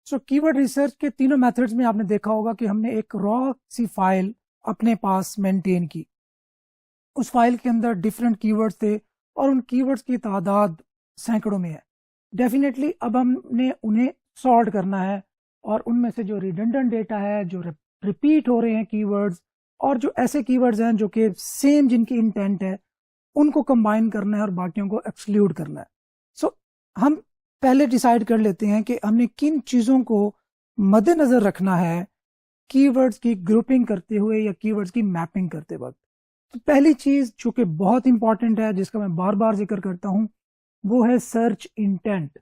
سو کی word research کے تینوں میتھڈز میں آپ نے دیکھا ہوگا کہ ہم نے ایک را سی فائل اپنے پاس مینٹین کی. اس فائل کے اندر ڈفرینٹ کی ورڈز تھے اور ان کی ورڈز کی تعداد سینکڑوں میں ہے. ڈیفینیٹلی اب ہم نے انہیں سارٹ کرنا ہے اور ان میں سے جو ریڈنڈنٹ ڈیٹا ہے, جو ریپیٹ ہو رہے ہیں کی ورڈز, اور جو ایسے کی ورڈز ہیں جو کہ سیم جن کی انٹینٹ ہے, ان کو کمبائن کرنا ہے اور باقیوں کو ایکسکلوڈ کرنا ہے. سو ہم پہلے ڈیسائیڈ کر لیتے ہیں کہ ہم نے کن چیزوں کو مد نظر رکھنا ہے کی ورڈز کی گروپنگ کرتے ہوئے یا کی ورڈز کی میپنگ کرتے وقت. تو پہلی چیز جو کہ بہت امپورٹنٹ ہے, جس کا میں بار بار ذکر کرتا ہوں, وہ ہے سرچ انٹینٹ.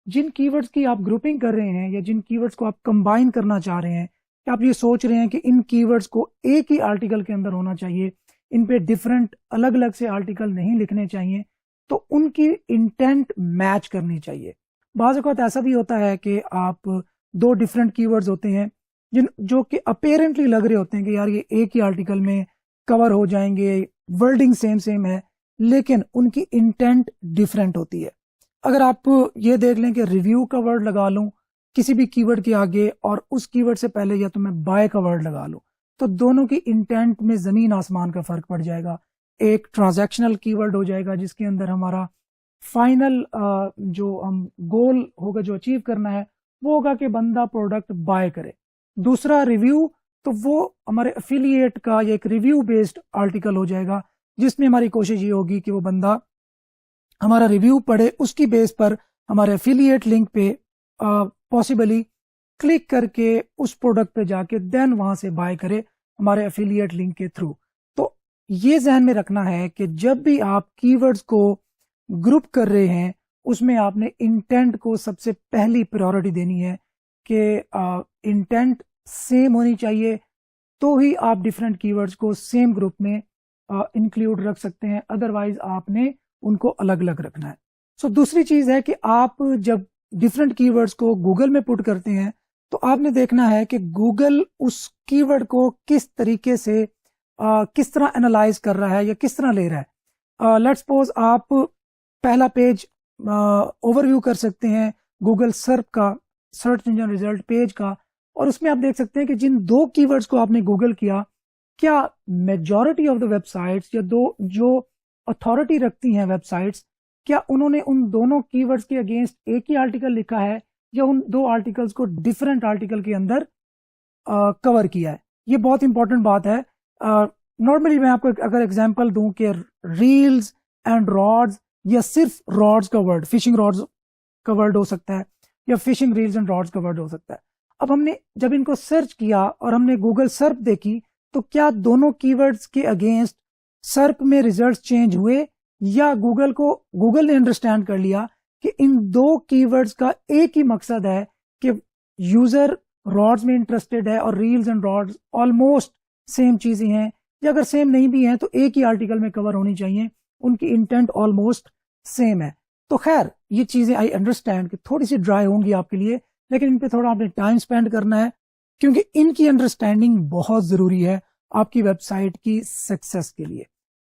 جن کی ورڈز کی آپ گروپنگ کر رہے ہیں یا جن کی ورڈز کو آپ کمبائن کرنا چاہ رہے ہیں, کہ آپ یہ سوچ رہے ہیں کہ ان کی ورڈز کو ایک ہی آرٹیکل کے اندر ہونا چاہیے, ان پہ ڈفرینٹ الگ الگ سے آرٹیکل نہیں لکھنے چاہیے, تو ان کی انٹینٹ میچ کرنی چاہیے. بعض اوقات ایسا بھی ہوتا ہے کہ آپ دو ڈفرینٹ کی ورڈز ہوتے ہیں جو کہ اپیرنٹلی لگ رہے ہوتے ہیں کہ یار یہ ایک ہی آرٹیکل میں کور ہو جائیں گے, ورڈنگ سیم ہے, لیکن ان کی انٹینٹ ڈفرینٹ ہوتی ہے. اگر آپ یہ دیکھ لیں کہ ریویو کا ورڈ لگا لوں کسی بھی کی ورڈ کے آگے اور اس کی ورڈ سے پہلے یا تو میں بائی کا ورڈ لگا لوں, تو دونوں کی انٹینٹ میں زمین آسمان کا فرق پڑ جائے گا. ایک ٹرانزیکشنل کی ورڈ ہو جائے گا جس کے اندر ہمارا فائنل جو ہم گول ہوگا جو اچیو کرنا ہے وہ ہوگا کہ بندہ پروڈکٹ بائی کرے. دوسرا ریویو, تو وہ ہمارے افیلیٹ کا یا ایک ریویو بیسڈ آرٹیکل ہو جائے گا جس میں ہماری کوشش یہ ہوگی کہ وہ بندہ ہمارا ریویو پڑھے, اس کی بیس پر ہمارے افیلیٹ لنک پہ پاسبلی کلک کر کے اس پروڈکٹ پہ جا کے دین وہاں سے بائی کرے ہمارے افیلیٹ لنک کے تھرو. تو یہ ذہن میں رکھنا ہے کہ جب بھی آپ کی ورڈز کو گروپ کر رہے ہیں اس میں آپ نے انٹینٹ کو سب سے پہلی پریورٹی دینی ہے کہ انٹینٹ سیم ہونی چاہیے, تو ہی آپ ڈفرینٹ کی ورڈز کو سیم گروپ میں انکلوڈ رکھ سکتے ہیں, ادروائز آپ نے ان کو الگ الگ رکھنا ہے. سو دوسری چیز ہے کہ آپ جب ڈفرینٹ کی ورڈز کو گوگل میں پٹ کرتے ہیں تو آپ نے دیکھنا ہے کہ گوگل اس کی ورڈ کو کس طریقے سے کس طرح انالائز کر رہا ہے یا کس طرح لے رہا ہے. لیٹس سپوز آپ پہلا پیج اوور ویو کر سکتے ہیں گوگل سرچ کا, سرچ انجن ریزلٹ پیج کا, اور اس میں آپ دیکھ سکتے ہیں کہ جن دو کی ورڈز کو آپ نے گوگل کیا, کیا majority of the web sites یا جو اتھارٹی رکھتی ہیں ویب سائٹس, کیا انہوں نے ان دونوں کی ورڈز کے اگینسٹ ایک ہی آرٹیکل لکھا ہے یا ان دو آرٹیکلز کو ڈفرینٹ آرٹیکل کے اندر کور کیا ہے. یہ بہت امپورٹنٹ بات ہے. نارملی میں آپ کو اگر ایگزامپل دوں کہ ریلز اینڈ راڈز یا صرف راڈز کا ورڈ, فشنگ راڈز کا ورڈ ہو سکتا ہے یا فشنگ ریلز اینڈ راڈز کا ورڈ ہو سکتا ہے. اب ہم نے جب ان کو سرچ کیا اور ہم نے گوگل سرپ دیکھی تو کیا دونوں کی ورڈز کے اگینسٹ سرپ میں ریزلٹس چینج ہوئے, یا گوگل نے انڈرسٹینڈ کر لیا کہ ان دو کی ورڈز کا ایک ہی مقصد ہے کہ یوزر راڈز میں انٹرسٹڈ ہے اور reels and rods almost same چیزیں ہیں, یا اگر سیم نہیں بھی ہیں تو ایک ہی آرٹیکل میں کور ہونی چاہیے, ان کی انٹینٹ آلموسٹ سیم ہے. تو خیر یہ چیزیں آئی انڈرسٹینڈ کہ تھوڑی سی ڈرائی ہوں گی آپ کے لیے, لیکن ان پہ تھوڑا آپ نے ٹائم اسپینڈ کرنا ہے کیونکہ ان کی انڈرسٹینڈنگ بہت ضروری ہے آپ کی ویب سائٹ کی سکسیس کے لیے.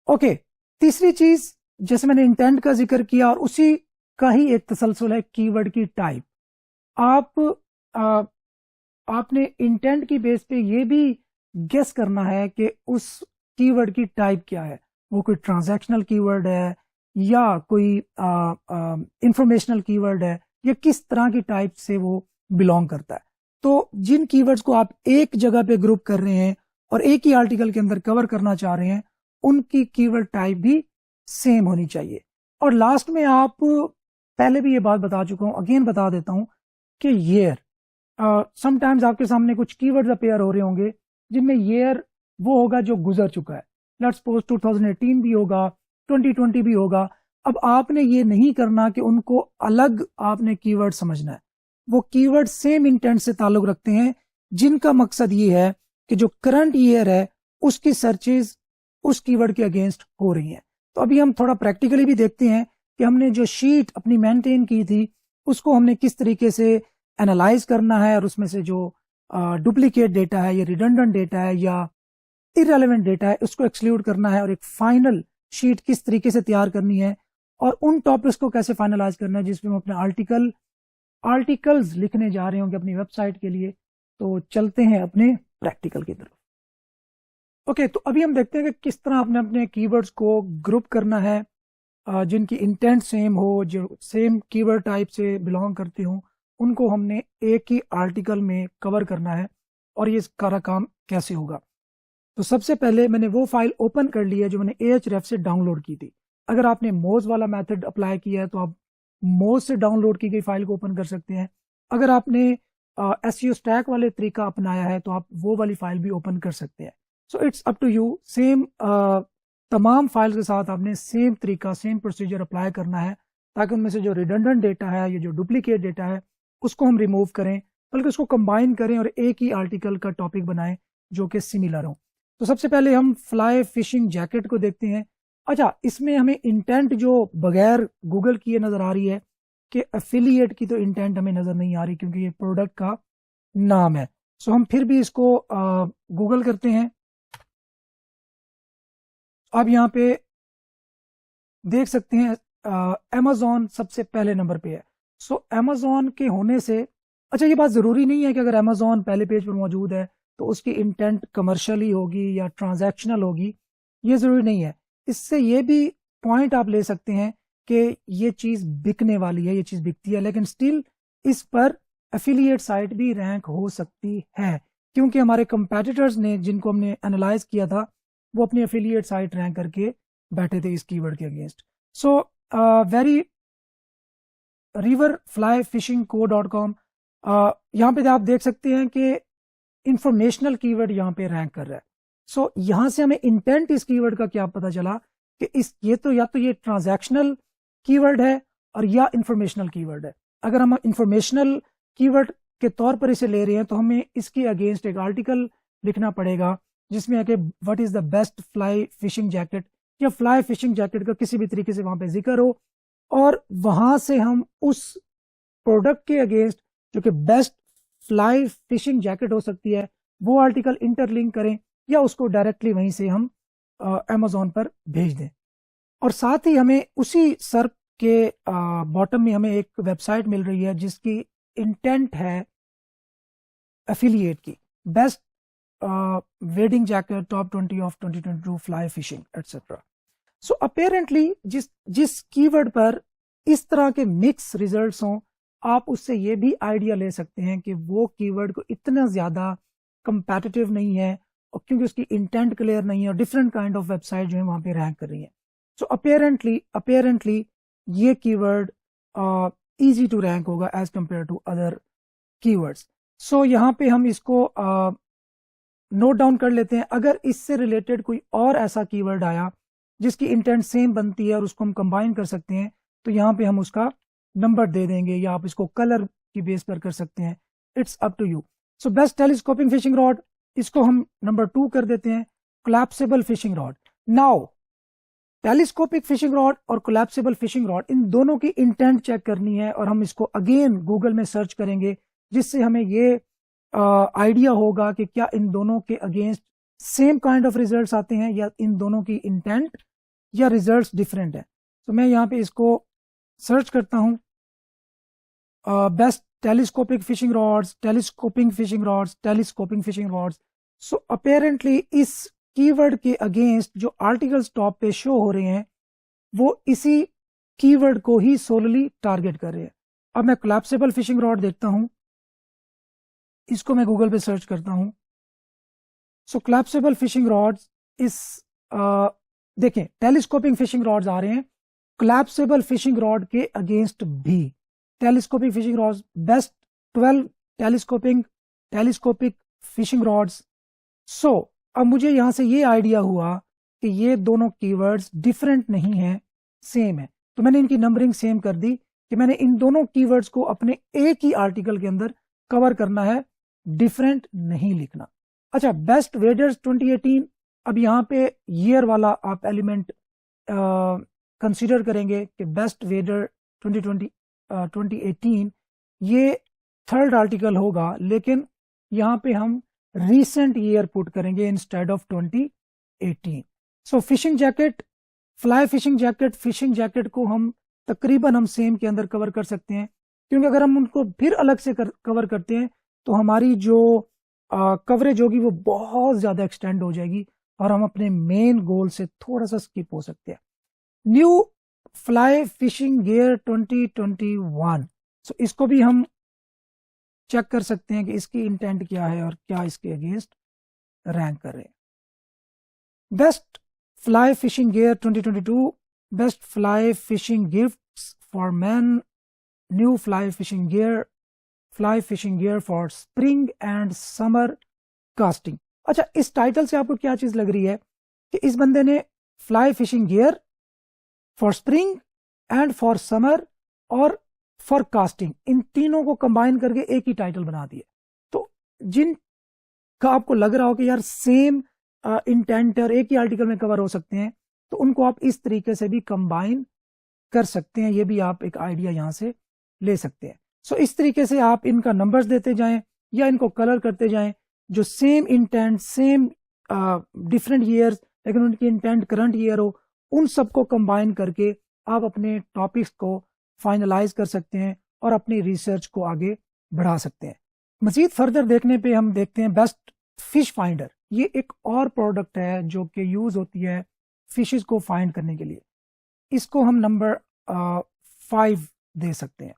اوکے, تیسری چیز جیسے میں نے انٹینٹ کا ذکر کیا اور اسی کا ہی ایک تسلسل ہے کی ورڈ کی ٹائپ. آپ نے انٹینٹ کی بیس پہ یہ بھی گیس کرنا ہے کہ اس کی ورڈ کی ٹائپ کیا ہے, وہ کوئی ٹرانزیکشنل کی ورڈ ہے یا کوئی انفارمیشنل کی ورڈ ہے, یا کس طرح کی ٹائپ سے وہ بلونگ کرتا ہے. تو جن کی ورڈز کو آپ ایک جگہ پہ گروپ کر رہے ہیں اور ایک ہی آرٹیکل کے اندر کور کرنا چاہ رہے ہیں, ان کی ورڈ ٹائپ بھی سیم ہونی چاہیے. اور لاسٹ میں آپ پہلے بھی یہ بات بتا چکا ہوں, اگین بتا دیتا ہوں کہ ایئر, سم ٹائمز آپ کے سامنے کچھ کی ورڈز اپیئر ہو رہے ہوں گے جن میں ایئر وہ ہوگا جو گزر چکا ہے. لیٹس سپوز 2018 بھی ہوگا, 2020 بھی ہوگا. اب آپ نے یہ نہیں کرنا کہ ان کو الگ آپ نے کی ورڈ سمجھنا ہے, وہ کی ورڈ سیم انٹینٹ سے تعلق رکھتے ہیں جن کا مقصد یہ ہے کہ جو کرنٹ ایئر ہے اس کی سرچز اس کی ورڈ کے اگینسٹ ہو رہی ہیں. تو ابھی ہم تھوڑا پریکٹیکلی بھی دیکھتے ہیں کہ ہم نے جو شیٹ اپنی مینٹین کی تھی اس کو ہم نے کس طریقے سے انالائز کرنا ہے, اور اس میں سے جو ڈپلیکیٹ ڈیٹا ہے یا ریڈنڈنٹ ڈیٹا ہے یا ارریلیونٹ ڈیٹا ہے اس کو ایکسکلوڈ کرنا ہے, اور ایک فائنل شیٹ کس طریقے سے تیار کرنی ہے, اور ان ٹاپکس کو کیسے فائنلائز کرنا ہے جس میں ہم اپنے آرٹیکل آرٹیکلز لکھنے جا رہے ہوں گے اپنی ویب سائٹ کے لیے. تو چلتے ہیں اپنے پریکٹیکل کی طرف. اوکے, تو ابھی ہم دیکھتے ہیں کہ کس طرح آپ نے اپنے کی ورڈز کو گروپ کرنا ہے جن کی انٹینٹ سیم ہو, جو سیم کی ورڈ ٹائپ سے بلانگ کرتے ہوں, ان کو ہم نے ایک ہی آرٹیکل میں کور کرنا ہے. اور یہ سارا کام کیسے ہوگا؟ تو سب سے پہلے میں نے وہ فائل اوپن کر لی ہے جو میں نے Ahref سے ڈاؤن لوڈ کی تھی. اگر آپ نے موز والا میتھڈ اپلائی کیا ہے تو آپ موز سے ڈاؤن لوڈ کی گئی فائل کو اوپن کر سکتے ہیں. اگر آپ نے SEO اسٹیک والے طریقہ اپنایا ہے تو آپ وہ والی فائل بھی اوپن کر سکتے ہیں. So it's up to you. Same تمام فائلز کے ساتھ آپ نے سیم طریقہ, سیم پروسیجر اپلائی کرنا ہے تاکہ ان میں سے جو ریڈنڈنٹ ڈیٹا ہے یا جو ڈپلیکیٹ ڈیٹا ہے اس کو ہم ریموو کریں, بلکہ اس کو کمبائن کریں اور ایک ہی آرٹیکل کا ٹاپک بنائیں جو کہ سملر ہوں. تو سب سے پہلے ہم فلائی فشنگ جیکٹ کو دیکھتے ہیں. اچھا, اس میں ہمیں انٹینٹ جو بغیر گوگل کیے نظر آ رہی ہے کہ افیلیٹ کی تو انٹینٹ ہمیں نظر نہیں آ رہی کیونکہ یہ پروڈکٹ کا نام ہے. سو ہم پھر بھی اس کو گوگل کرتے ہیں. اب یہاں پہ دیکھ سکتے ہیں Amazon سب سے پہلے نمبر پہ ہے. سو Amazon کے ہونے سے, اچھا یہ بات ضروری نہیں ہے کہ اگر Amazon پہلے پیج پر موجود ہے تو اس کی انٹینٹ کمرشل ہی ہوگی یا ٹرانزیکشنل ہوگی, یہ ضروری نہیں ہے. اس سے یہ بھی پوائنٹ آپ لے سکتے ہیں کہ یہ چیز بکنے والی ہے, یہ چیز بکتی ہے, لیکن سٹل اس پر افیلیٹ سائٹ بھی رینک ہو سکتی ہے کیونکہ ہمارے کمپیٹیٹرز نے جن کو ہم نے انالائز کیا تھا وہ اپنی افیلیٹ سائٹ رینک کر کے بیٹھے تھے اس کی ورڈ کے اگینسٹ. سو ویری riverflyfishingco.com یہاں پہ آپ دیکھ سکتے ہیں کہ انفارمیشنل کی ورڈ یہاں پہ رینک کر رہا ہے. سو یہاں سے ہمیں انٹینٹ اس کی ورڈ کا کیا پتا چلا کہ یہ تو یا تو یہ ٹرانزیکشنل کی ورڈ ہے اور یا انفارمیشنل کی ورڈ ہے. اگر ہم انفارمیشنل کی ورڈ کے طور پر اسے لے رہے ہیں تو ہمیں اس کے اگینسٹ ایک آرٹیکل لکھنا پڑے گا جس میں ہے کہ what is the best fly fishing jacket, یا فلائی فشنگ جیکٹ کا کسی بھی طریقے سے وہاں پہ ذکر ہو, اور وہاں سے ہم اس پروڈکٹ کے اگینسٹ جو کہ بیسٹ فلائی فشنگ جیکٹ ہو سکتی ہے وہ آرٹیکل انٹر لنک کریں یا اس کو ڈائریکٹلی وہیں سے ہم Amazon پر بھیج دیں. اور ساتھ ہی ہمیں اسی سرپ کے باٹم میں ہمیں ایک ویب سائٹ مل رہی ہے جس کی انٹینٹ ہے افیلیٹ کی, best wedding jacket top 20 of 2022 fly fishing etcetera. So apparently جس کی ورڈ پر اس طرح کے مکس ریزلٹس ہوں, آپ اس سے یہ بھی آئیڈیا لے سکتے ہیں کہ وہ کی ورڈ کو اتنا زیادہ کمپیٹیٹیو نہیں ہے اور کیونکہ اس کی انٹینٹ کلیئر نہیں ہے اور different kind of website جو ہے وہاں پہ رینک کر رہی ہیں. سو اپیرنٹلی یہ keyword easy to rank ہوگا as compare to other keywords. So یہاں پہ ہم اس کو نوٹ ڈاؤن کر لیتے ہیں. اگر اس سے ریلیٹڈ کوئی اور ایسا کی ورڈ آیا جس کی انٹینٹ سیم بنتی ہے اور اس کو ہم کمبائن کر سکتے ہیں تو یہاں پہ ہم اس کا نمبر دے دیں گے یا آپ اس کو کلر کی بیس پر کر سکتے ہیں. It's up to you. So best telescoping fishing rod, اس کو ہم نمبر 2 کر دیتے ہیں. Collapsible fishing rod. Now telescopic fishing rod اور کولیپسیبل فشنگ راڈ ان دونوں کی انٹینٹ چیک کرنی ہے اور ہم اس کو اگین گوگل میں سرچ کریں گے جس سے ہمیں یہ آئیڈیا ہوگا کہ کیا ان دونوں کے against same kind of results آتے ہیں یا ان دونوں کی انٹینٹ یا ریزلٹس ڈفرینٹ ہیں. تو میں یہاں پہ اس کو سرچ کرتا ہوں, best telescopic fishing rods, telescoping fishing rods, telescoping fishing rods. So apparently اس کی ورڈ کے اگینسٹ جو آرٹیکلز ٹاپ پہ شو ہو رہے ہیں وہ اسی کی ورڈ کو ہی سوللی ٹارگٹ کر رہے ہیں. اب میں کولیپسیبل فشنگ راڈ دیکھتا ہوں, اس کو میں گوگل پہ سرچ کرتا ہوں. سو کولیپسیبل فشنگ راڈس اس دیکھیں ٹیلیسکوپنگ فشنگ راڈز آ رہے ہیں, کولیپسیبل فشنگ راڈ کے اگینسٹ بھی telescoping fishing rods, best 12 telescopic fishing rods. So اب مجھے یہاں سے یہ آئیڈیا ہوا کہ یہ دونوں کی ورڈز ڈفرینٹ نہیں ہیں, سیم ہے. تو میں نے ان کی نمبرنگ سیم کر دی کہ میں نے ان دونوں کی ورڈز کو اپنے ایک ہی آرٹیکل کے اندر کور کرنا ہے, ڈفرینٹ نہیں لکھنا. اچھا, بیسٹ ویڈرز 2018, اب یہاں پہ ایئر والا آپ ایلیمنٹ کنسیڈر کریں گے کہ بیسٹ ویڈر 2018 یہ تھرڈ آرٹیکل ہوگا, لیکن یہاں پہ ہم ریسنٹ ایئر پٹ کریں گے instead of 2018. So fishing jacket, fly fishing jacket کو ہم تقریباً سیم کے اندر کور کر سکتے ہیں. کیونکہ اگر ہم ان کو پھر الگ سے کور کرتے ہیں تو ہماری جو کوریج ہوگی وہ بہت زیادہ ایکسٹینڈ ہو جائے گی اور ہم اپنے مین گول سے تھوڑا سا اسکپ ہو سکتے ہیں. New fly fishing gear 2021. So اس کو بھی ہم چیک کر سکتے ہیں کہ اس کی انٹینٹ کیا ہے اور کیا اس کے اگینسٹ رینک کر رہے ہیں. Best fly fishing gear 2022. Best fly fishing gifts for men. New fly fishing gear for spring and summer casting. اچھا اس ٹائٹل سے آپ کو کیا چیز لگ رہی ہے کہ اس بندے نے fly fishing gear for spring and for summer اور فار کاسٹنگ ان تینوں کو کمبائن کر کے ایک ہی ٹائٹل بنا دیا. تو جن کا آپ کو لگ رہا ہو کہ یار سیم انٹینٹ اور ایک ہی آرٹیکل میں کور ہو سکتے ہیں تو ان کو آپ اس طریقے سے بھی کمبائن کر سکتے ہیں. یہ بھی آپ ایک آئیڈیا یہاں سے لے سکتے ہیں. سو اس طریقے سے آپ ان کا نمبرز دیتے جائیں یا ان کو کلر کرتے جائیں جو same intent same different years لیکن ان کی انٹینٹ کرنٹ ایئر ہو, ان سب کو کمبائن کر کے آپ اپنے ٹاپکس کو فائنلائز کر سکتے ہیں اور اپنی ریسرچ کو آگے بڑھا سکتے ہیں. مزید فردر دیکھنے پہ ہم دیکھتے ہیں بیسٹ فش فائنڈر. یہ ایک اور پروڈکٹ ہے جو کہ یوز ہوتی ہے فشز کو فائنڈ کرنے کے لیے. اس کو ہم نمبر 5 دے سکتے ہیں.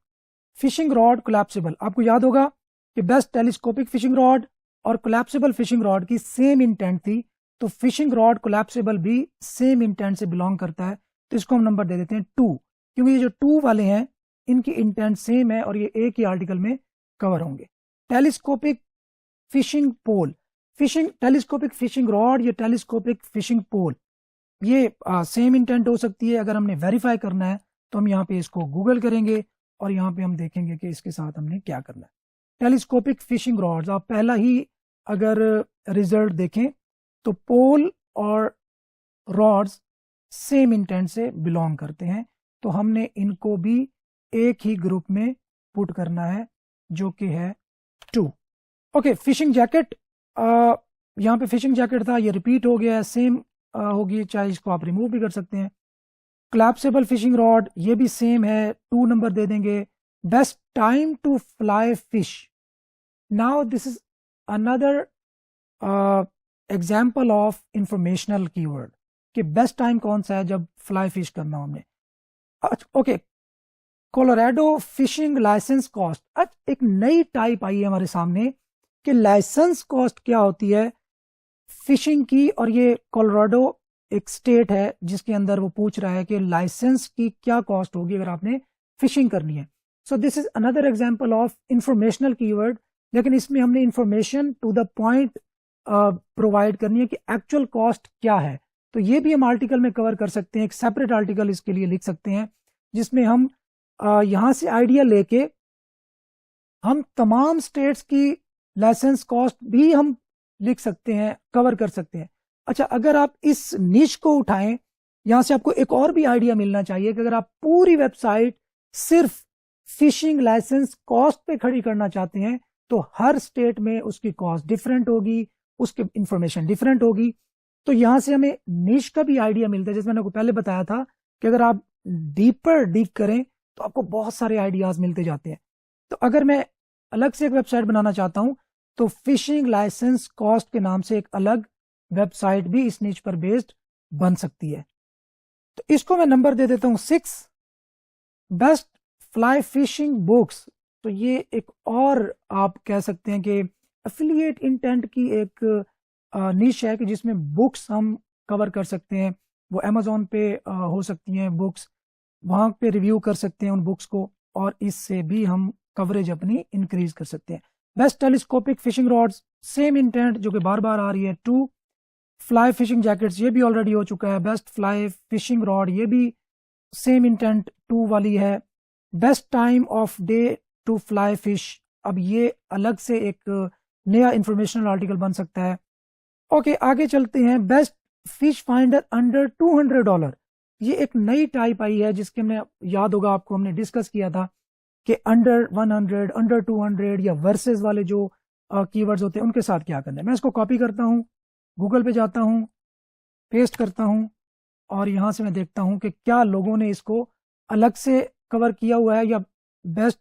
Fishing rod collapsible. آپ کو یاد ہوگا کہ بیسٹ ٹیلیسکوپک فشنگ راڈ اور کولیپسیبل فشنگ راڈ کی سیم انٹینٹ تھی, تو فشنگ راڈ کولیپسیبل بھی سیم انٹینٹ سے بلانگ کرتا ہے, تو اس کو ہم نمبر دے دیتے ہیں 2, کیونکہ یہ جو 2 والے ہیں ان کی انٹینٹ سیم ہے اور یہ ایک ہی آرٹیکل میں کور ہوں گے. ٹیلیسکوپک فشنگ پول. ٹیلیسکوپک فشنگ راڈ یا ٹیلیسکوپک فشنگ پول یہ سیم انٹینٹ ہو سکتی ہے. اگر ہم نے ویریفائی کرنا ہے تو ہم یہاں پہ اس کو گوگل کریں گے اور یہاں پہ ہم دیکھیں گے کہ اس کے ساتھ ہم نے کیا کرنا ہے. ٹیلیسکوپک فشنگ راڈز, آپ پہلا ہی اگر ریزلٹ دیکھیں تو پول اور راڈز سیم انٹینٹ سے بلانگ کرتے ہیں, تو ہم نے ان کو بھی ایک ہی گروپ میں پٹ کرنا ہے جو کہ ہے 2. Okay, fishing jacket. یہاں پہ فشنگ جیکٹ تھا, یہ ریپیٹ ہو گیا ہے, سیم ہوگی, چاہے اس کو آپ ریموو بھی کر سکتے ہیں. کولیپسیبل فشنگ راڈ یہ بھی سیم ہے, 2 نمبر دے دیں گے. Best time to fly fish. Now this is another example of informational keyword کہ بیسٹ ٹائم کون سا ہے جب فلائی فش کرنا ہو ہم نے. Okay, Colorado fishing license cost. ایک نئی ٹائپ آئی ہے ہمارے سامنے کہ لائسنس کاسٹ کیا ہوتی ہے فشنگ کی, اور یہ کولوراڈو ایک اسٹیٹ ہے جس کے اندر وہ پوچھ رہا ہے کہ لائسنس کی کیا کاسٹ ہوگی اگر آپ نے فشنگ کرنی ہے. So this is another example of informational keyword, لیکن اس میں ہم نے information to the point provide کرنی ہے کہ ایکچوئل کاسٹ کیا ہے. تو یہ بھی ہم آرٹیکل میں کور کر سکتے ہیں, ایک سیپریٹ آرٹیکل اس کے لیے لکھ سکتے ہیں جس میں ہم یہاں سے آئیڈیا لے کے ہم تمام اسٹیٹس کی لائسنس کاسٹ بھی ہم لکھ سکتے ہیں, کور کر سکتے ہیں. اچھا, اگر آپ اس نیش کو اٹھائیں, یہاں سے آپ کو ایک اور بھی آئیڈیا ملنا چاہیے کہ اگر آپ پوری ویب سائٹ صرف فشنگ لائسنس کاسٹ پہ کھڑی کرنا چاہتے ہیں تو ہر اسٹیٹ میں اس کی کاسٹ ڈفرینٹ ہوگی, اس کی انفارمیشن ڈفرینٹ ہوگی. تو یہاں سے ہمیں نیش کا بھی آئیڈیا ملتا ہے, جیسے میں نے کو پہلے بتایا تھا کہ اگر آپ ڈیپ کریں تو آپ کو بہت سارے آئیڈیاز ملتے جاتے ہیں. تو اگر میں الگ سے ایک ویب سائٹ بنانا چاہتا ہوں تو فشنگ لائسنس کاسٹ کے نام سے ایک الگ ویب سائٹ بھی اس نیچ پر بیسڈ بن سکتی ہے. تو اس کو میں نمبر دے دیتا ہوں 6. Best fly fishing books. تو یہ ایک اور آپ کہہ سکتے ہیں کہ افیلیٹ انٹینٹ کی ایک نیش ہے کہ جس میں بکس ہم کور کر سکتے ہیں. وہ امیزون پہ ہو سکتی ہیں بکس, وہاں پہ ریویو کر سکتے ہیں ان بکس کو, اور اس سے بھی ہم کوریج اپنی انکریز کر سکتے ہیں. Best telescopic fishing rods same intent جو کہ بار بار آ رہی ہے 2. فلائی فشنگ جیکٹس یہ بھی آلریڈی ہو چکا ہے. بیسٹ فلائی فشنگ راڈ یہ بھی سیم انٹینٹ 2 والی ہے. Best time of day to fly fish, اب یہ الگ سے ایک نیا انفارمیشنل آرٹیکل بن سکتا ہے. اوکے, آگے چلتے ہیں. Best fish finder under $200. یہ ایک نئی ٹائپ آئی ہے جس کے ہم نے یاد ہوگا آپ کو ہم نے ڈسکس کیا تھا کہ انڈر 100 انڈر 200 یا ورسز والے جو کی ورڈز ہوتے ہیں ان کے ساتھ کیا کرنا ہے. میں اس کو کاپی کرتا ہوں, گوگل پہ جاتا ہوں, پیسٹ کرتا ہوں, اور یہاں سے میں دیکھتا ہوں کہ کیا لوگوں نے اس کو الگ سے کور کیا ہوا ہے یا best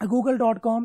google.com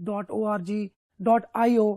.org, .io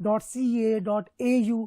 .ca, .au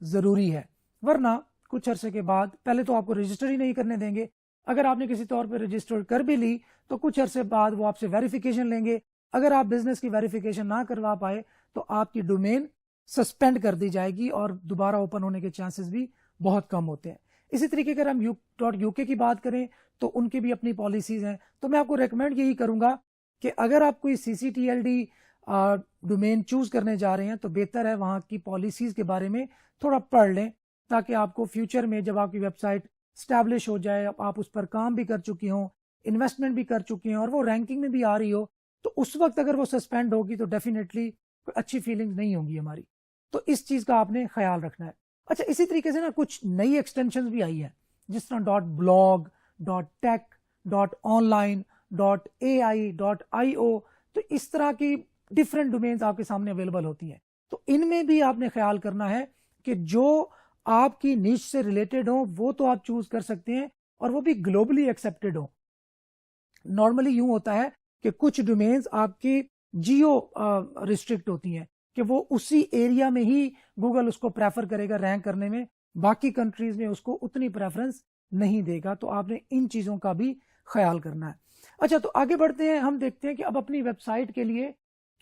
ضروری ہے، ورنہ کچھ عرصے کے بعد پہلے تو آپ کو رجسٹر ہی نہیں کرنے دیں گے. اگر آپ نے کسی طور پہ رجسٹر کر بھی لی تو کچھ عرصے بعد وہ آپ سے ویریفیکیشن لیں گے. اگر آپ بزنس کی ویریفیکیشن نہ کروا پائے تو آپ کی ڈومین سسپینڈ کر دی جائے گی اور دوبارہ اوپن ہونے کے چانسز بھی بہت کم ہوتے ہیں. اسی طریقے اگر ہم .uk کی بات کریں تو ان کی بھی اپنی پالیسیز ہیں. تو میں آپ کو ریکمینڈ یہی کروں گا کہ اگر آپ کوئی CCTLD ڈومین چوز کرنے جا رہے ہیں تو بہتر ہے وہاں کی پالیسیز کے بارے میں تھوڑا پڑھ لیں، تاکہ آپ کو فیوچر میں جب آپ کی ویب سائٹ اسٹیبلش ہو جائے، آپ اس پر کام بھی کر چکی ہوں، انویسٹمنٹ بھی کر چکی ہیں اور وہ رینکنگ میں بھی آ رہی ہو، تو اس وقت اگر وہ سسپینڈ ہوگی تو ڈیفینیٹلی اچھی فیلنگز نہیں ہوں گی ہماری. تو اس چیز کا آپ نے خیال رکھنا ہے. اچھا، اسی طریقے سے نا کچھ نئی ایکسٹینشنز بھی آئی ہیں، جس طرح .blog .tech .online .ai .io. تو اس طرح کی ڈفرینٹ ڈومینز آپ کے سامنے اویلیبل ہوتی ہیں. تو ان میں بھی آپ نے خیال کرنا ہے کہ جو آپ کی نیش سے ریلیٹڈ ہوں وہ تو آپ چوز کر سکتے ہیں اور وہ بھی گلوبلی ایکسیپٹڈ ہوں. نارملی یوں ہوتا ہے کہ کچھ ڈومینز آپ کی جیو ریسٹرکٹ ہوتی ہیں کہ وہ اسی ایریا میں ہی گوگل اس کو پریفر کرے گا رینک کرنے میں، باقی کنٹریز میں اس کو اتنی پریفرنس نہیں دے گا. تو آپ نے ان چیزوں کا بھی خیال کرنا ہے. اچھا، تو آگے بڑھتے ہیں. ہم دیکھتے ہیں کہ اب اپنی ویب سائٹ کے لیے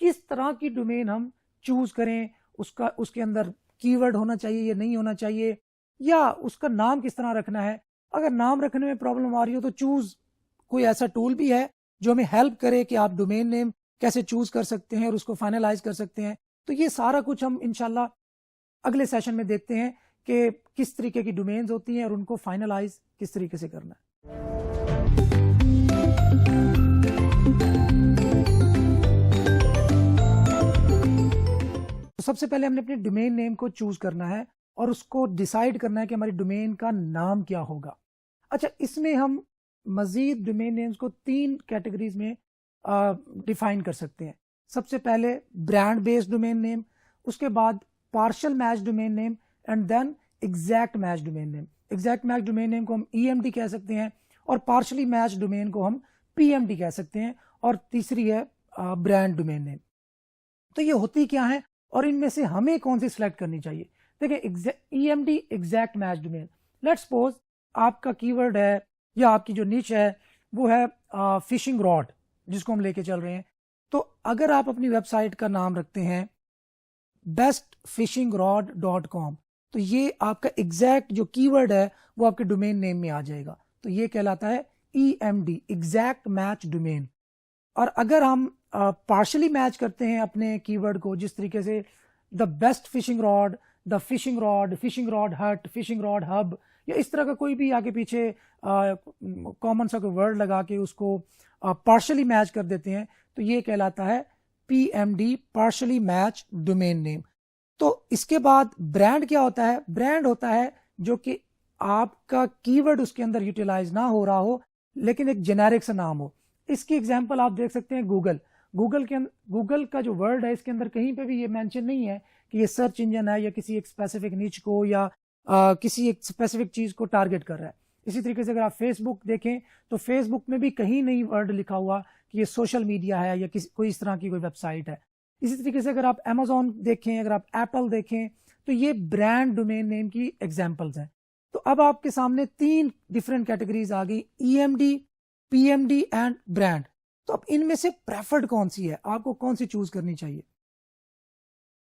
کس طرح کی ڈومین ہم چوز کریں. اس کے اندر کی ورڈ ہونا چاہیے یا نہیں ہونا چاہیے، یا اس کا نام کس طرح رکھنا ہے. اگر نام رکھنے میں پرابلم آ رہی ہو تو چوز کوئی ایسا ٹول بھی ہے جو ہمیں ہیلپ کرے کہ آپ ڈومین نیم کیسے چوز کر سکتے ہیں اور اس کو فائنلائز کر سکتے ہیں. تو یہ سارا کچھ ہم انشاءاللہ اگلے سیشن میں دیکھتے ہیں کہ کس طریقے کی ڈومینز ہوتی ہیں اور ان کو فائنلائز کس طریقے سے کرنا ہے. سب سے پہلے ہم نے اپنے ڈومین نیم کو چوز کرنا ہے اور اس کو ڈیسائیڈ کرنا ہے کہ ہماری ڈومین کا نام کیا ہوگا. اچھا، اس میں ہم مزید ڈومین نیمز کو 3 کیٹیگریز میں ڈیفائن کر سکتے ہیں. سب سے پہلے برانڈ بیسڈ ڈومین نیم، اس کے بعد partial match domain name, and then exact match domain name. Exact match domain name کو ہم EMD کہہ سکتے ہیں اور پارشلی میچ ڈومین کو ہم PMD کہہ سکتے ہیں. اور تیسری ہے برانڈ ڈومین نیم. تو یہ ہوتی کیا ہے اور ان میں سے ہمیں کون سی سلیکٹ کرنی چاہیے؟ دیکھیں، EMD exact match domain. Let suppose آپ کا کی ورڈ ہے یا آپ کی جو نیچ ہے وہ ہے فشنگ راڈ، جس کو ہم لے کے چل رہے ہیں. تو اگر آپ اپنی ویب سائٹ کا نام رکھتے ہیں bestfishingrod.com تو یہ آپ کا ایگزیکٹ جو کی ورڈ ہے وہ آپ کے ڈومین نیم میں آ جائے گا. تو یہ کہلاتا ہے EMD ایگزیکٹ میچ ڈومین. اور اگر ہم پارشلی میچ کرتے ہیں اپنے کی ورڈ کو، جس طریقے سے the best fishing rod, the fishing rod hut, fishing rod hub, یا اس طرح کا کوئی بھی آگے پیچھے کامن سا کوئی ورڈ لگا کے اس کو پارشلی میچ کر دیتے ہیں، تو یہ کہلاتا ہے PMD پارشلی میچ ڈومین نیم. تو اس کے بعد برانڈ کیا ہوتا ہے؟ برانڈ ہوتا ہے جو کہ آپ کا کی ورڈ اس کے اندر یوٹیلائز نہ ہو رہا ہو لیکن ایک جنیرک سا نام ہو. اس کی ایگزامپل آپ دیکھ سکتے ہیں گوگل کا جو ورڈ ہے اس کے اندر کہیں پہ بھی یہ مینشن نہیں ہے کہ یہ سرچ انجن ہے یا کسی ایک اسپیسیفک نیچ کو یا کسی ایک اسپیسیفک چیز کو ٹارگٹ کر رہا ہے. اسی طریقے سے اگر آپ فیس بک دیکھیں تو فیس بک میں بھی کہیں نہیں ورڈ لکھا ہوا کہ یہ سوشل میڈیا ہے یا کوئی اس طرح کی کوئی ویب سائٹ ہے. اسی طریقے سے اگر آپ Amazon دیکھیں، اگر آپ ایپل دیکھیں، تو یہ برانڈ ڈومین نیم کی ایگزامپلز ہیں. تو اب آپ کے سامنے 3 ڈفرینٹ کیٹیگریز آ گئی، EMD PMD اینڈ برانڈ. تو اب ان میں سے پریفرڈ کون سی ہے، آپ کو کون سی چوز کرنی چاہیے؟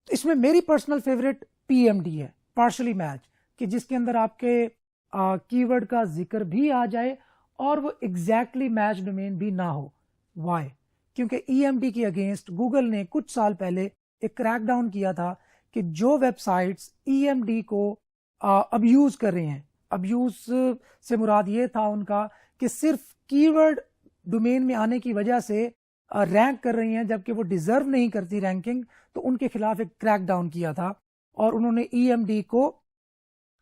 تو اس میں میری پرسنل فیوریٹ PMD ہے، پارشلی میچ، کہ جس کے اندر آپ کے کی ورڈ کا ذکر بھی آ جائے اور وہ ایگزیکٹلی میچ ڈومین بھی نہ ہو. وائی؟ کیونکہ EMD کے اگینسٹ گوگل نے کچھ سال پہلے ایک کریک ڈاؤن کیا تھا کہ جو ویب سائٹس EMD کو ابیوز کر رہے ہیں، ابیوز سے مراد یہ تھا ان کا کہ صرف کی ورڈ ڈومین میں آنے کی وجہ سے رینک کر رہی ہیں جبکہ وہ ڈیزرو نہیں کرتی رینکنگ، تو ان کے خلاف ایک کریک ڈاؤن کیا تھا اور انہوں نے EMD کو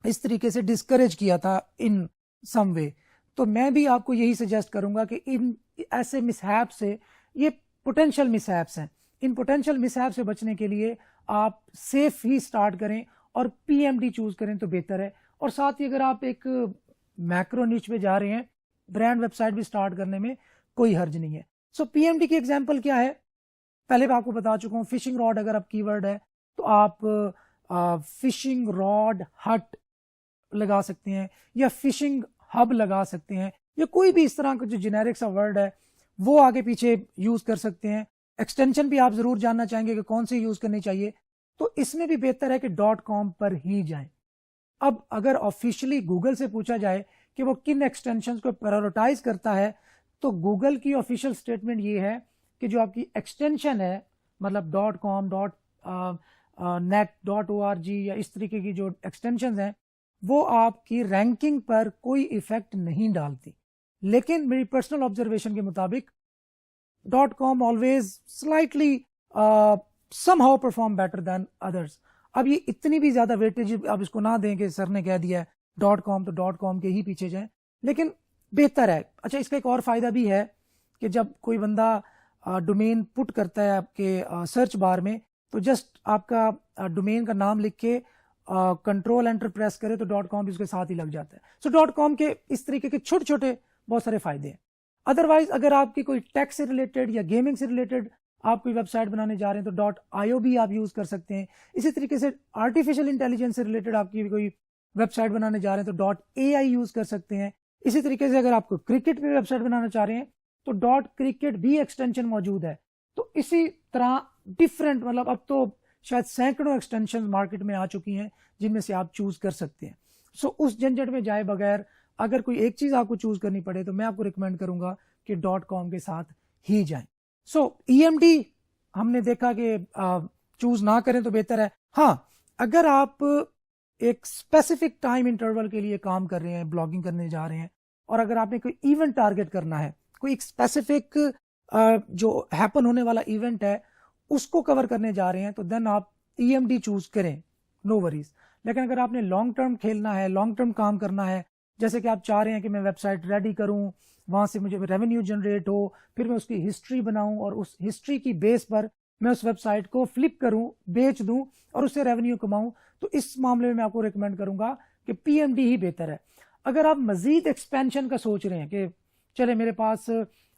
اس طریقے سے ڈسکریج کیا تھا ان سم وے. تو میں بھی آپ کو یہی سجیسٹ کروں گا کہ ان ایسے مس ہیپ سے، یہ پوٹینشیل مس ہیپس ہیں، ان پوٹینشیل مس ہیپ سے بچنے کے لیے آپ سیف ہی سٹارٹ کریں اور PMD چوز کریں تو بہتر ہے. اور ساتھ ہی اگر آپ ایک میکرو نیچ پہ جا رہے ہیں، برانڈ ویب سائٹ بھی سٹارٹ کرنے میں کوئی حرج نہیں ہے. سو PMD کی ایگزامپل کیا ہے؟ پہلے میں آپ کو بتا چکا ہوں، فشنگ راڈ اگر آپ کی ورڈ ہے تو آپ فشنگ راڈ ہٹ لگا سکتے ہیں یا فشنگ ہب لگا سکتے ہیں یا کوئی بھی اس طرح کا جو جنیرک سا ورڈ ہے وہ آگے پیچھے یوز کر سکتے ہیں. ایکسٹینشن بھی آپ ضرور جاننا چاہیں گے کہ کون سی یوز کرنی چاہیے, تو اس میں بھی بہتر ہے کہ .com پر ہی جائیں. اب اگر آفیشلی گوگل سے پوچھا جائے کہ وہ کن ایکسٹینشنز کو پرائورٹائز کرتا ہے, تو گوگل کی آفیشیل اسٹیٹمنٹ یہ ہے کہ جو آپ کی ایکسٹینشن ہے, مطلب .com .net .org یا اس طریقے کی جو ایکسٹینشنز ہیں, وہ آپ کی رینکنگ پر کوئی ایفیکٹ نہیں ڈالتی. لیکن میری پرسنل آبزرویشن کے مطابق .com always slightly somehow perform better than others. اب یہ اتنی بھی زیادہ ویٹیج آپ اس کو نہ دیں کہ سر نے کہہ دیا ہے .com تو .com کے ہی پیچھے جائیں, لیکن بہتر ہے. اچھا, اس کا ایک اور فائدہ بھی ہے کہ جب کوئی بندہ ڈومین پٹ کرتا ہے آپ کے سرچ بار میں, تو جسٹ آپ کا ڈومین کا نام لکھ کے کنٹرول انٹر پریس کرے تو .com بھی اس کے ساتھ ہی لگ جاتا ہے. سو .com کے اس طریقے کے چھوٹے چھوٹے بہت سارے فائدے ہیں. ادروائز اگر آپ کی کوئی ٹیک سے ریلیٹڈ یا گیمنگ سے ریلیٹڈ آپ کوئی ویب سائٹ بنانے جا رہے ہیں تو .io بھی آپ یوز کر سکتے ہیں. اسی طریقے سے آرٹیفیشل انٹیلیجنس سے ریلیٹڈ آپ کی کوئی ویب سائٹ بنانے جا رہے ہیں تو .ai یوز کر سکتے ہیں. اسی طریقے سے اگر آپ کو کرکٹ پہ ویب سائٹ بنانا چاہ رہے ہیں تو .cricket بھی ایکسٹینشن موجود ہے. تو اسی طرح ڈفرینٹ, مطلب اب تو شاید سینکڑوں ایکسٹینشن مارکیٹ میں آ چکی ہیں جن میں سے آپ چوز کر سکتے ہیں. سو اس جھنجھٹ میں جائے بغیر اگر کوئی ایک چیز آپ کو چوز کرنی پڑے تو میں آپ کو ریکمینڈ کروں گا کہ .com کے ساتھ ہی جائیں. سو EMD ہم نے دیکھا کہ چوز نہ کریں تو بہتر ہے. ہاں, اگر آپ ایک اسپیسیفک ٹائم انٹرول کے لیے کام کر رہے ہیں, بلاگنگ کرنے جا رہے ہیں, اور اگر آپ نے کوئی ایونٹ ٹارگٹ کرنا ہے, کوئی ایک اسپیسیفک جو ہیپن ہونے والا ایونٹ ہے اس کو کور کرنے جا رہے ہیں, تو دین آپ EMD چوز کریں, نو وریز. لیکن اگر آپ نے لانگ ٹرم کھیلنا ہے, لانگ ٹرم کام کرنا ہے, جیسے کہ آپ چاہ رہے ہیں کہ میں ویب سائٹ ریڈی کروں, وہاں سے مجھے ریونیو جنریٹ ہو, پھر میں اس کی ہسٹری بناؤں اور اس ہسٹری کی بیس پر میں اس ویب سائٹ کو فلپ کروں, بیچ دوں اور اس سے ریونیو کماؤں, تو اس معاملے میں آپ کو ریکمینڈ کروں گا کہ PMD ہی بہتر ہے. اگر آپ مزید ایکسپینشن کا سوچ رہے ہیں کہ چلے میرے پاس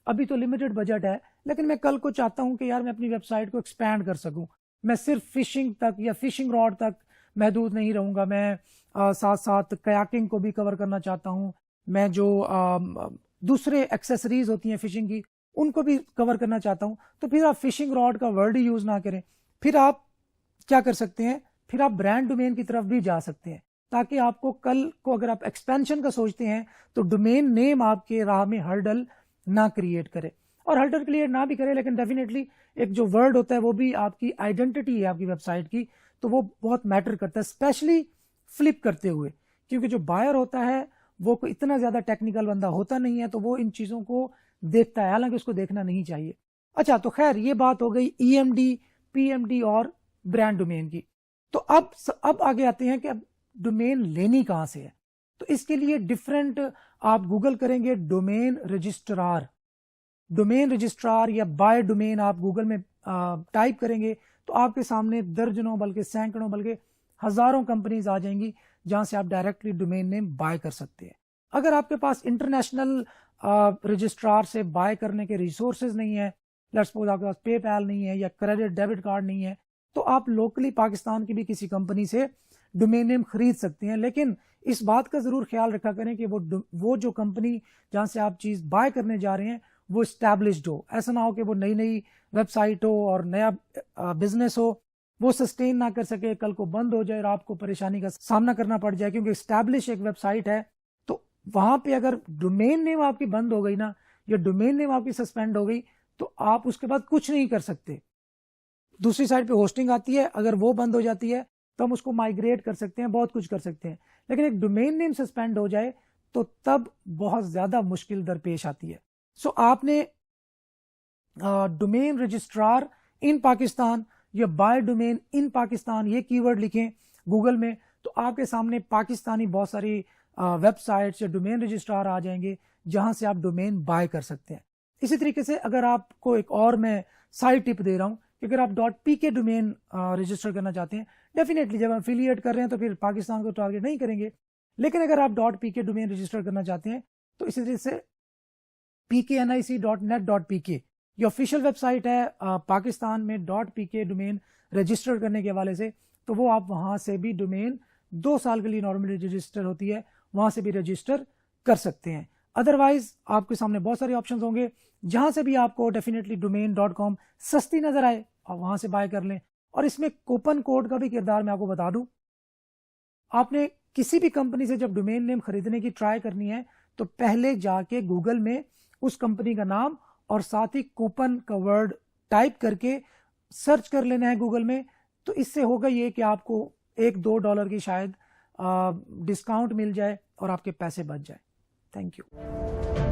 ابھی تو لمیٹڈ بجٹ ہے, لیکن میں کل کو چاہتا ہوں کہ یار میں اپنی ویب سائٹ کو ایکسپینڈ کر سکوں, میں صرف فشنگ تک یا فشنگ راڈ تک محدود نہیں رہوں گا, میں ساتھ ساتھ کیاکنگ کو بھی کور کرنا چاہتا ہوں, میں جو دوسرے ایکسیسریز ہوتی ہیں فشنگ کی ان کو بھی کور کرنا چاہتا ہوں, تو پھر آپ فشنگ راڈ کا ورڈ ہی یوز نہ کریں. پھر آپ کیا کر سکتے ہیں, پھر آپ برانڈ ڈومین کی طرف بھی جا سکتے ہیں, تاکہ آپ کو کل کو اگر آپ ایکسپینشن کا سوچتے ہیں تو ڈومین نیم آپ کے راہ میں ہرڈل نہ کریٹ کرے, اور ہرڈل کریٹ نہ بھی کرے لیکن ڈیفینیٹلی ایک جو ورڈ ہوتا ہے وہ بھی آپ کی آئیڈینٹی ہے آپ کی ویب سائٹ کی, تو وہ بہت میٹر کرتا ہے, اسپیشلی فلپ کرتے ہوئے, کیونکہ جو بائر ہوتا ہے وہ کوئی اتنا زیادہ ٹیکنیکل بندہ ہوتا نہیں ہے, تو وہ ان چیزوں کو دیکھتا ہے, حالانکہ اس کو دیکھنا نہیں چاہیے. اچھا, تو خیر یہ بات ہو گئی EMD, PMD اور برانڈ ڈومین کی. تو اب آگے آتے ہیں کہ اب ڈومین لینی کہاں سے ہے. تو اس کے لیے ڈفرینٹ آپ گوگل کریں گے ڈومین رجسٹرار یا بائی ڈومین آپ گوگل میں ٹائپ کریں گے تو آپ کے سامنے درجنوں بلکہ سینکڑوں بلکہ ہزاروں کمپنیز آ جائیں گی جہاں سے آپ ڈائریکٹلی ڈومین نیم بائی کر سکتے ہیں. اگر آپ کے پاس انٹرنیشنل رجسٹرار سے بائی کرنے کے ریسورسز نہیں ہے, لیٹس سپوز آپ کے پاس پے پیل نہیں ہے یا کریڈٹ ڈیبٹ کارڈ نہیں ہے, تو آپ لوکلی پاکستان کی بھی کسی کمپنی سے ڈومین نیم خرید سکتے ہیں. لیکن اس بات کا ضرور خیال رکھا کریں کہ وہ جو کمپنی جہاں سے آپ چیز بائی کرنے جا رہے ہیں وہ اسٹیبلشڈ ہو. ایسا نہ ہو کہ وہ نئی ویب سائٹ ہو اور نیا بزنس ہو, وہ سسٹین نہ کر سکے, کل کو بند ہو جائے اور آپ کو پریشانی کا سامنا کرنا پڑ جائے, کیونکہ اسٹیبلش ایک ویب سائٹ ہے. تو وہاں پہ اگر ڈومین نیم آپ کی بند ہو گئی نا, یا ڈومین نیم آپ کی سسپینڈ ہو گئی, تو آپ اس کے بعد کچھ نہیں کر سکتے. دوسری سائٹ پہ ہوسٹنگ آتی ہے, اگر وہ بند ہو جاتی ہے تو ہم اس کو مائگریٹ کر سکتے ہیں, بہت کچھ کر سکتے ہیں. لیکن ایک ڈومین نیم سسپینڈ ہو جائے تو تب بہت زیادہ مشکل درپیش آتی ہے. سو آپ نے ڈومین رجسٹرار ان پاکستان یا بائی ڈومین ان پاکستان یہ کی ورڈ لکھیں گوگل میں, تو آپ کے سامنے پاکستانی بہت ساری ویب سائٹس یا ڈومین رجسٹرار آ جائیں گے جہاں سے آپ ڈومین بائی کر سکتے ہیں. اسی طریقے سے اگر آپ کو ایک اور میں سائٹ ٹپ دے رہا ہوں کہ اگر آپ .pk ڈومین رجسٹر کرنا چاہتے ہیں, ڈیفینیٹلی جب ہم افیلیٹ کر رہے ہیں تو پھر پاکستان کو ٹارگیٹ نہیں کریں گے. لیکن اگر آپ .pk ڈومین رجسٹر کرنا چاہتے ہیں تو اسی طرح سے pknic.net.pk یہ آفیشیل ویب سائٹ ہے پاکستان میں .pk ڈومین رجسٹر کرنے کے حوالے سے، تو وہ آپ وہاں سے بھی ڈومین 2 سال کے لیے نارملی رجسٹر ہوتی ہے، وہاں سے بھی رجسٹر کر سکتے ہیں۔ ادروائز آپ کے سامنے بہت سارے آپشنز ہوں گے، جہاں سے بھی آپ کو ڈیفینیٹلی domain.com سستی نظر آئے اور وہاں سے بائی کر لیں۔ اور اس میں کوپن کوڈ کا بھی کردار میں آپ کو بتا دوں، آپ نے کسی بھی کمپنی سے جب ڈومین نیم خریدنے کی ٹرائی کرنی ہے تو پہلے جا کے گوگل میں اس کمپنی کا نام اور ساتھ ہی کوپن کا ورڈ ٹائپ کر کے سرچ کر لینا ہے گوگل میں، تو اس سے ہوگا یہ کہ آپ کو $1-2 کی شاید ڈسکاؤنٹ مل جائے اور آپ کے پیسے بچ جائے۔ Thank you.